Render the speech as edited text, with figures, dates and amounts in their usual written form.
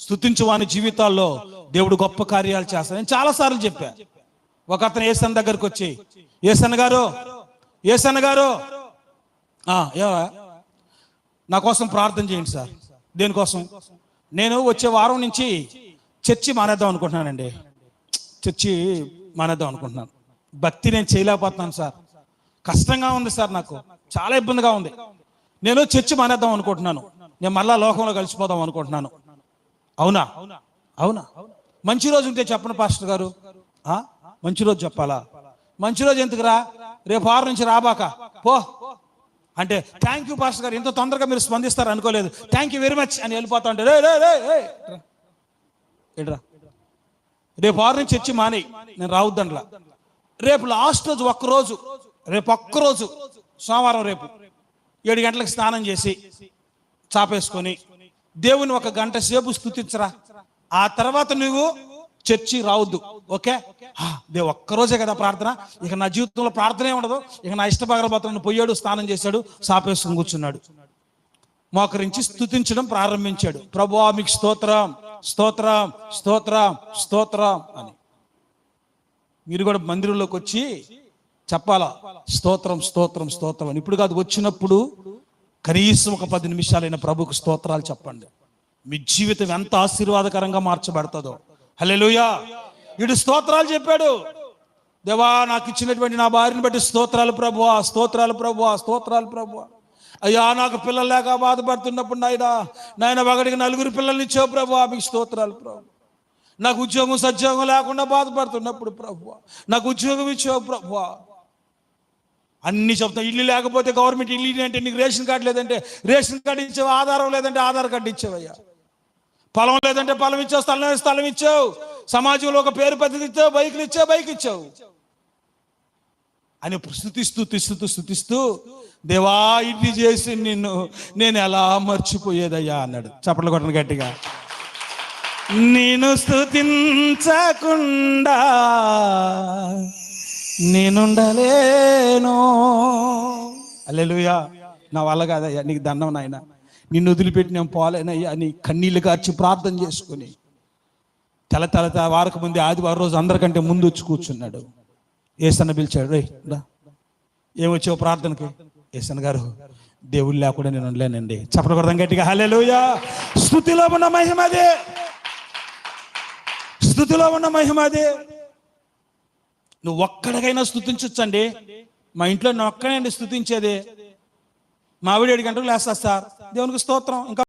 స్తుతించు వాని జీవితాల్లో దేవుడు గొప్ప కార్యాలు చేస్తాడు. నేను చాలాసార్లు చెప్పా. ఒక అతను ఏసన్న దగ్గరకు వచ్చి, ఏసన్న గారు నా కోసం ప్రార్థన చేయండి సార్. దేనికోసం? నేను వచ్చే వారం నుంచి చర్చి మానేద్దాం అనుకుంటున్నానండి. చర్చి మానేద్దాం అనుకుంటున్నాను. భక్తి నేను చేయలేకపోతున్నాను సార్. కష్టంగా ఉంది సార్, నాకు చాలా ఇబ్బందిగా ఉంది. నేను చర్చి మానేద్దాం అనుకుంటున్నాను. నేను మళ్ళా లోకంలో కలిసిపోదాం అనుకుంటున్నాను. అవునా? మంచి రోజు ఉంటే చెప్పండి పాస్టర్ గారు. మంచి రోజు చెప్పాలా? మంచి రోజు ఎందుకురా? రేపు 6 నుంచి రాబాక పో అంటే, థ్యాంక్ యూ పాస్టర్ గారు, ఇంత తొందరగా మీరు స్పందిస్తారు అనుకోలేదు, థ్యాంక్ యూ వెరీ మచ్ అని వెళ్ళిపోతా ఉంటే, రా రేపు 6 నుంచి చర్చి మానే, నేను రావద్దండ్లా. రేపు లాస్ట్ రోజు ఒక్కరోజు సోమవారం రేపు 7 గంటలకు స్నానం చేసి చాపేసుకొని దేవుని 1 గంట సేపు స్తుతించరా. ఆ తర్వాత నువ్వు చర్చి రావద్దు. ఓకే? దేవు ఒక్కరోజే కదా ప్రార్థన, ఇక నా జీవితంలో ప్రార్థనే ఉండదు. ఇక నా ఇష్టభాగరభాతం పోయాడు, స్నానం చేశాడు, సాపేసుకుని కూర్చున్నాడు, మోకరించి స్తుతించడం ప్రారంభించాడు. ప్రభువా మీకు స్తోత్రం స్తోత్రం స్తోత్రం స్తోత్రం అని. మీరు కూడా మందిరంలోకి వచ్చి చెప్పాలా, స్తోత్రం స్తోత్రం స్తోత్రం అని. ఇప్పుడు కాదు, వచ్చినప్పుడు కనీసం ఒక 10 నిమిషాలైన ప్రభుకు స్తోత్రాలు చెప్పండి. మీ జీవితం ఎంత ఆశీర్వాదకరంగా మార్చబడుతుందో. హల్లెలూయా. వీడు స్తోత్రాలు చెప్పాడు. దేవా నాకు ఇచ్చినటువంటి నా భార్యను బట్టి స్తోత్రాలు ప్రభువా, స్తోత్రాలు ప్రభువా, స్తోత్రాలు ప్రభువా. అయ్యా నాకు పిల్లలు లేక బాధపడుతున్నప్పుడు నాయన ఒకడికి 4 పిల్లల్ని ఇచ్చావు ప్రభువా, మీకు స్తోత్రాలు ప్రభు. నాకు ఉద్యోగం సద్యోగం లేకుండా బాధపడుతున్నప్పుడు ప్రభువా నాకు ఉద్యోగం ఇచ్చావు ప్రభువా. అన్ని చెప్తాం. ఇల్లు లేకపోతే గవర్నమెంట్ ఇల్లు అంటే నీకు రేషన్ కార్డు లేదంటే రేషన్ కార్డు ఇచ్చావు, ఆధారం లేదంటే ఆధార్ కార్డు ఇచ్చావయ్యా. పొలం లేదంటే పొలం ఇచ్చావు, స్థలం ఇచ్చావు, సమాజంలో ఒక పేరు పద్ధతి ఇచ్చావు, బైక్ ఇచ్చావు అని స్తుతిస్తూ దేవా ఇడ్లీ చేసి నేను ఎలా మర్చిపోయేదయ్యా అన్నాడు. చప్పట్లు కొట్టను గట్టిగా. నేను స్తుతించకుండా నేనుండలేను. హల్లెలూయా. నా వల్ల కాదయ్యా, నీకు దండం నాయన, నిన్ను వదిలిపెట్టి నేను పోలేనయ్యా అని కన్నీళ్ళు కార్చి ప్రార్థన చేసుకుని తెల వారకు ముందు ఆదివారం రోజు అందరికంటే ముందు వచ్చి కూర్చున్నాడు. ఏసన్న పిలిచాడు, రే రా, ఏమొచ్చావు ప్రార్థనకి? ఏసన్న గారు దేవుళ్ళు లేకుండా నేను ఉండలేనండి. చప్పట్లు కొడదాం గట్టిగా. హల్లెలూయా. స్తుతిలో ఉన్న మహిమ అదే. నువ్వు ఒక్కడికైనా స్తుతించొచ్చండి. మా ఇంట్లో నేను ఒక్కడే స్తుతించేది. మా ఆవిడ 7 గంటలకు లేస్తా సార్, దేవునికి స్తోత్రం. ఇంకా